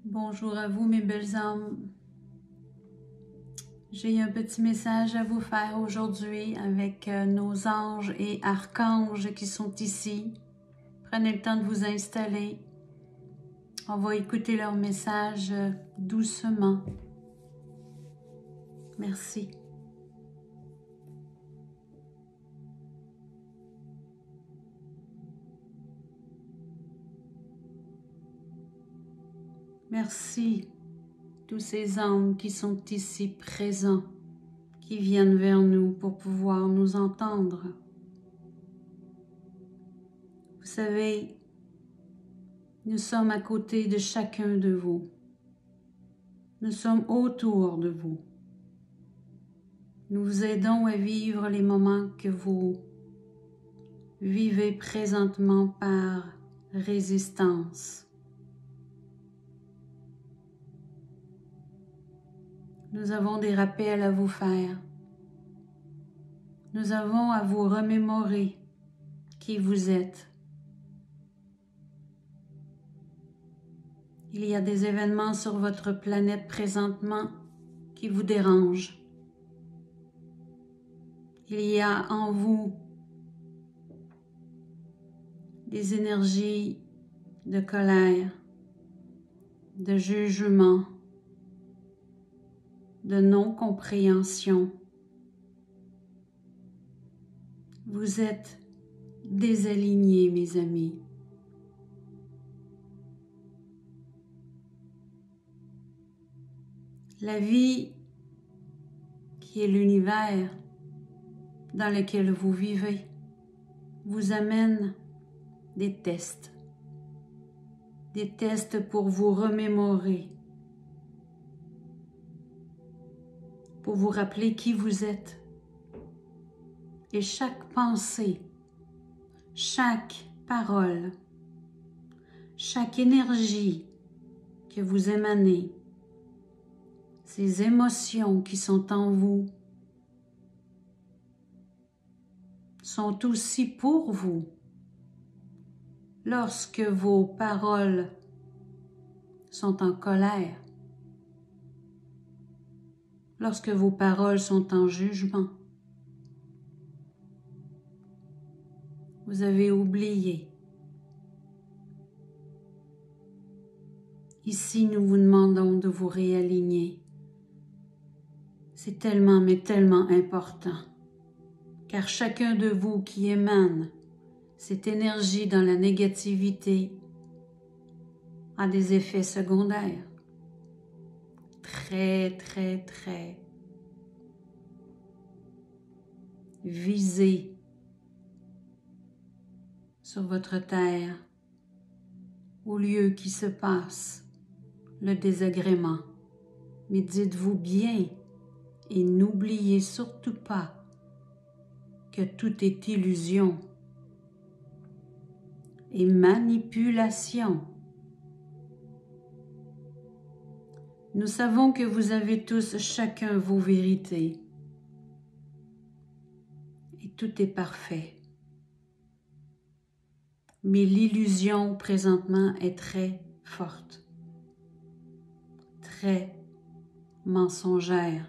Bonjour à vous mes belles âmes. J'ai un petit message à vous faire aujourd'hui avec nos anges et archanges qui sont ici. Prenez le temps de vous installer. On va écouter leur message doucement. Merci. Merci, tous ces âmes qui sont ici présents, qui viennent vers nous pour pouvoir nous entendre. Vous savez, nous sommes à côté de chacun de vous. Nous sommes autour de vous. Nous vous aidons à vivre les moments que vous vivez présentement par résistance. Nous avons des rappels à vous faire. Nous avons à vous remémorer qui vous êtes. Il y a des événements sur votre planète présentement qui vous dérangent. Il y a en vous des énergies de colère, de jugement, de non-compréhension. Vous êtes désalignés, mes amis. La vie, qui est l'univers dans lequel vous vivez, vous amène des tests pour vous remémorer, pour vous rappeler qui vous êtes. Et chaque pensée, chaque parole, chaque énergie que vous émanez, ces émotions qui sont en vous, sont aussi pour vous. Lorsque vos paroles sont en colère, lorsque vos paroles sont en jugement, vous avez oublié. Ici, nous vous demandons de vous réaligner. C'est tellement, mais tellement important, car chacun de vous qui émane cette énergie dans la négativité a des effets secondaires très visés sur votre terre, au lieu qui se passe le désagrément. Mais dites-vous bien et n'oubliez surtout pas que tout est illusion et manipulation. Nous savons que vous avez tous chacun vos vérités et tout est parfait. Mais l'illusion présentement est très forte, très mensongère.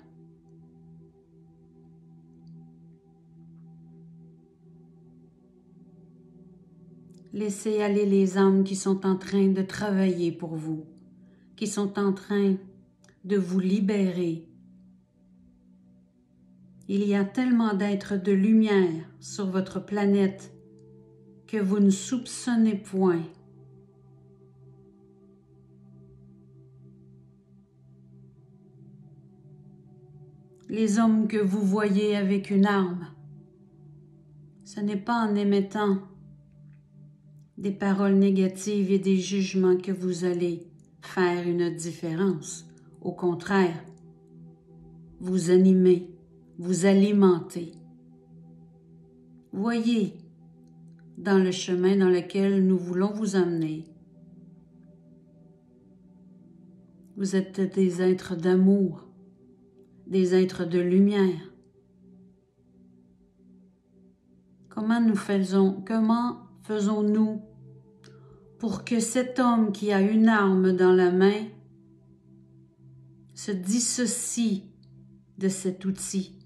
Laissez aller les âmes qui sont en train de travailler pour vous, qui sont en train de vous libérer. Il y a tellement d'êtres de lumière sur votre planète que vous ne soupçonnez point. Les hommes que vous voyez avec une arme, ce n'est pas en émettant des paroles négatives et des jugements que vous allez faire une différence. Au contraire, vous animez, vous alimentez. Voyez dans le chemin dans lequel nous voulons vous amener. Vous êtes des êtres d'amour, des êtres de lumière. Comment faisons-nous pour que cet homme qui a une arme dans la main se dissocie de cet outil.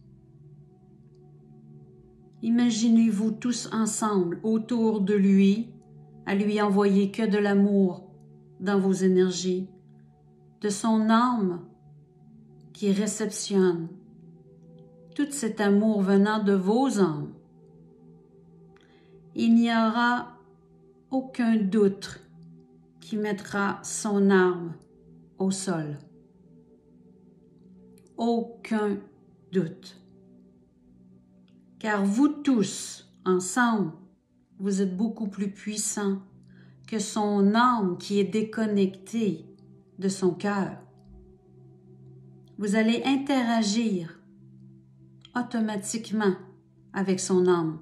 Imaginez-vous tous ensemble autour de lui, à lui envoyer que de l'amour dans vos énergies, de son âme qui réceptionne tout cet amour venant de vos âmes. Il n'y aura aucun doute qui mettra son arme au sol. Aucun doute. Car vous tous, ensemble, vous êtes beaucoup plus puissants que son âme qui est déconnectée de son cœur. Vous allez interagir automatiquement avec son âme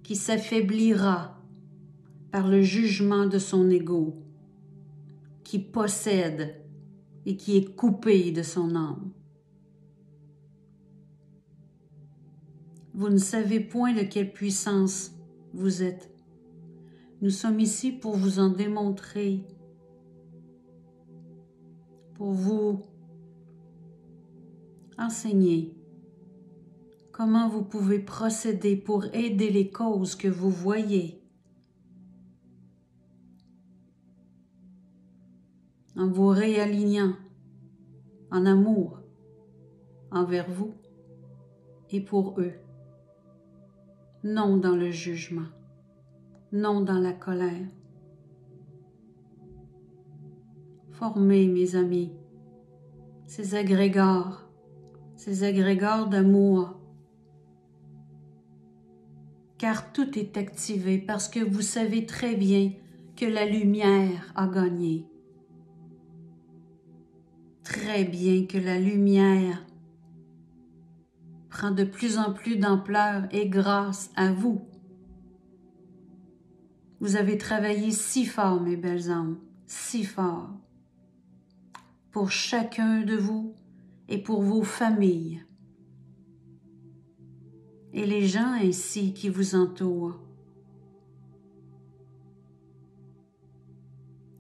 qui s'affaiblira par le jugement de son ego, qui possède et qui est coupé de son âme. Vous ne savez point de quelle puissance vous êtes. Nous sommes ici pour vous en démontrer, pour vous enseigner comment vous pouvez procéder pour aider les causes que vous voyez en vous réalignant en amour envers vous et pour eux. Non dans le jugement, non dans la colère. Formez, mes amis, ces agrégats d'amour, car tout est activé parce que vous savez très bien que la lumière a gagné. Très bien que la lumière prend de plus en plus d'ampleur et grâce à vous. Vous avez travaillé si fort, mes belles âmes, si fort, pour chacun de vous et pour vos familles et les gens ainsi qui vous entourent.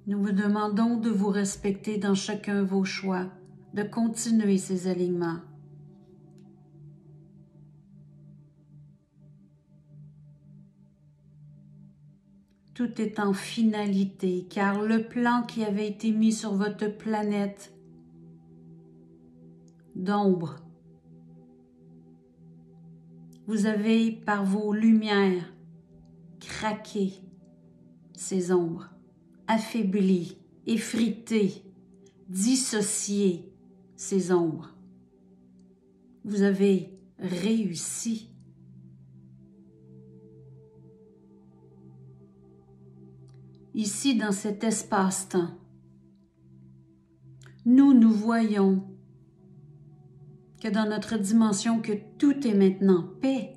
Nous vous demandons de vous respecter dans chacun de vos choix, de continuer ces alignements. Tout est en finalité, car le plan qui avait été mis sur votre planète d'ombre, vous avez par vos lumières craqué ces ombres, affaibli, effrité, dissocié ces ombres. Vous avez réussi. Ici, dans cet espace-temps, nous voyons que dans notre dimension, que tout est maintenant paix,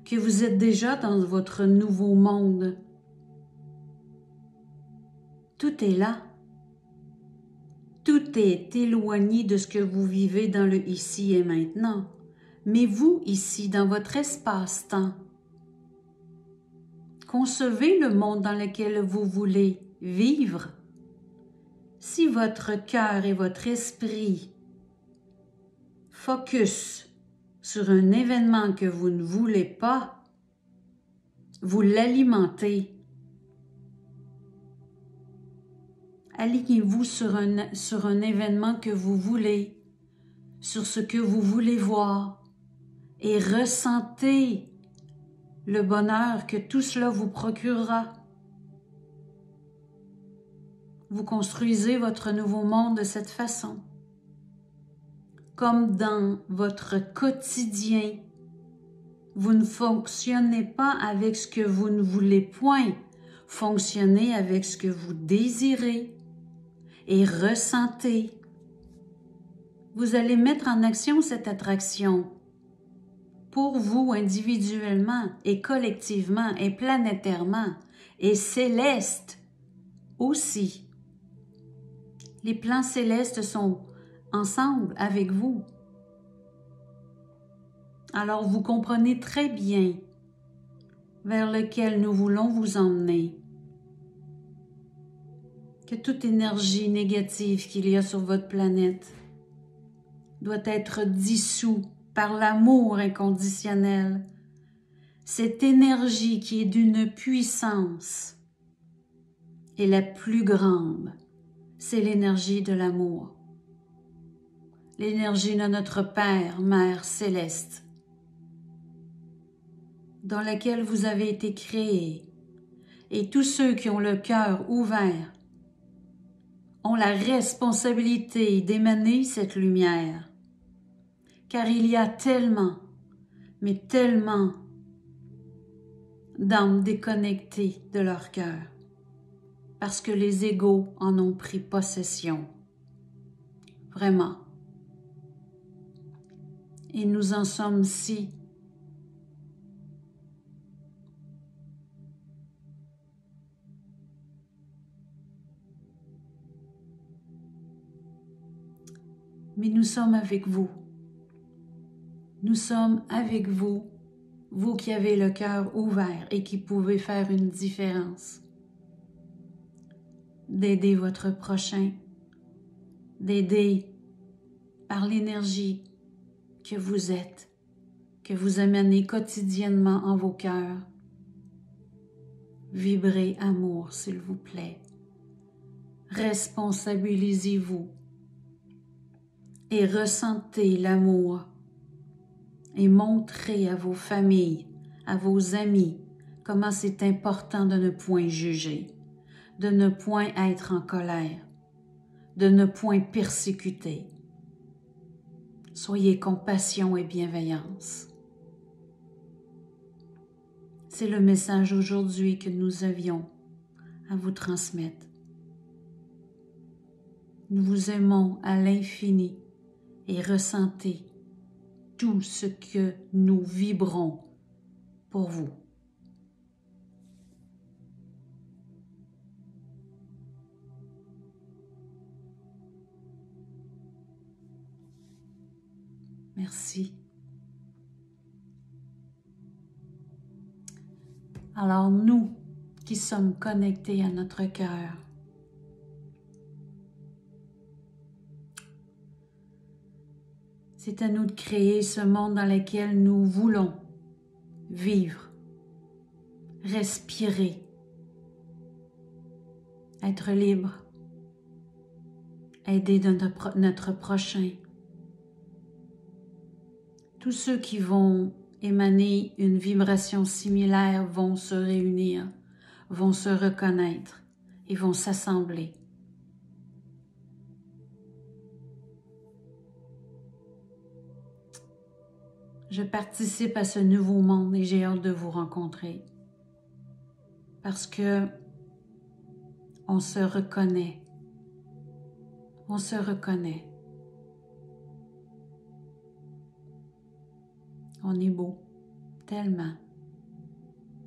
que vous êtes déjà dans votre nouveau monde. Tout est là. Tout est éloigné de ce que vous vivez dans le ici et maintenant. Mais vous, ici, dans votre espace-temps, concevez le monde dans lequel vous voulez vivre. Si votre cœur et votre esprit focus sur un événement que vous ne voulez pas, vous l'alimentez. Alignez-vous sur un événement que vous voulez, sur ce que vous voulez voir, et ressentez le bonheur que tout cela vous procurera. Vous construisez votre nouveau monde de cette façon. Comme dans votre quotidien, vous ne fonctionnez pas avec ce que vous ne voulez point, fonctionnez avec ce que vous désirez et ressentez. Vous allez mettre en action cette attraction pour vous individuellement et collectivement et planétairement et céleste aussi. Les plans célestes sont ensemble avec vous. Alors vous comprenez très bien vers lequel nous voulons vous emmener. Que toute énergie négative qu'il y a sur votre planète doit être dissous par l'amour inconditionnel. Cette énergie qui est d'une puissance est la plus grande, c'est l'énergie de l'amour. L'énergie de notre Père, Mère céleste, dans laquelle vous avez été créés. Et tous ceux qui ont le cœur ouvert ont la responsabilité d'émaner cette lumière. Car il y a tellement, mais tellement d'âmes déconnectées de leur cœur. Parce que les égos en ont pris possession. Vraiment. Et nous en sommes si mais nous sommes avec vous. Nous sommes avec vous, vous qui avez le cœur ouvert et qui pouvez faire une différence. D'aider votre prochain, d'aider par l'énergie que vous êtes, que vous amenez quotidiennement en vos cœurs. Vibrez amour, s'il vous plaît. Responsabilisez-vous et ressentez l'amour et montrez à vos familles, à vos amis, comment c'est important de ne point juger, de ne point être en colère, de ne point persécuter. Soyez compassion et bienveillance. C'est le message aujourd'hui que nous avions à vous transmettre. Nous vous aimons à l'infini et ressentez tout ce que nous vibrons pour vous. Merci. Alors nous qui sommes connectés à notre cœur, c'est à nous de créer ce monde dans lequel nous voulons vivre, respirer, être libre, aider notre prochain. Tous ceux qui vont émaner une vibration similaire vont se réunir, vont se reconnaître et vont s'assembler. Je participe à ce nouveau monde et j'ai hâte de vous rencontrer parce que on se reconnaît. On se reconnaît. On est beau, tellement.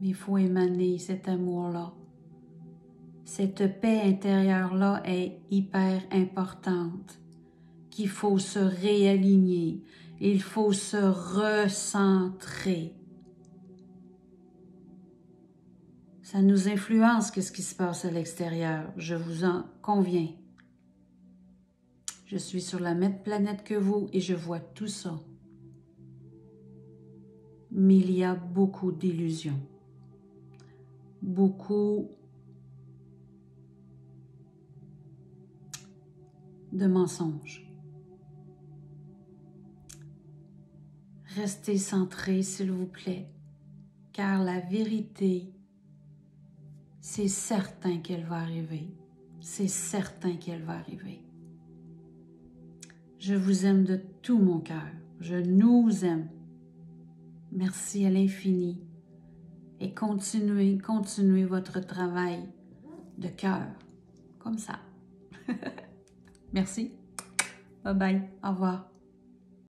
Mais il faut émaner cet amour-là. Cette paix intérieure-là est hyper importante, qu'il faut se réaligner, il faut se recentrer. Ça nous influence qu'est-ce qui se passe à l'extérieur, je vous en conviens. Je suis sur la même planète que vous et je vois tout ça. Mais il y a beaucoup d'illusions, beaucoup de mensonges. Restez centrés, s'il vous plaît, car la vérité, c'est certain qu'elle va arriver. C'est certain qu'elle va arriver. Je vous aime de tout mon cœur. Je nous aime. Merci à l'infini. Et continuez votre travail de cœur. Comme ça. Merci. Bye bye. Au revoir.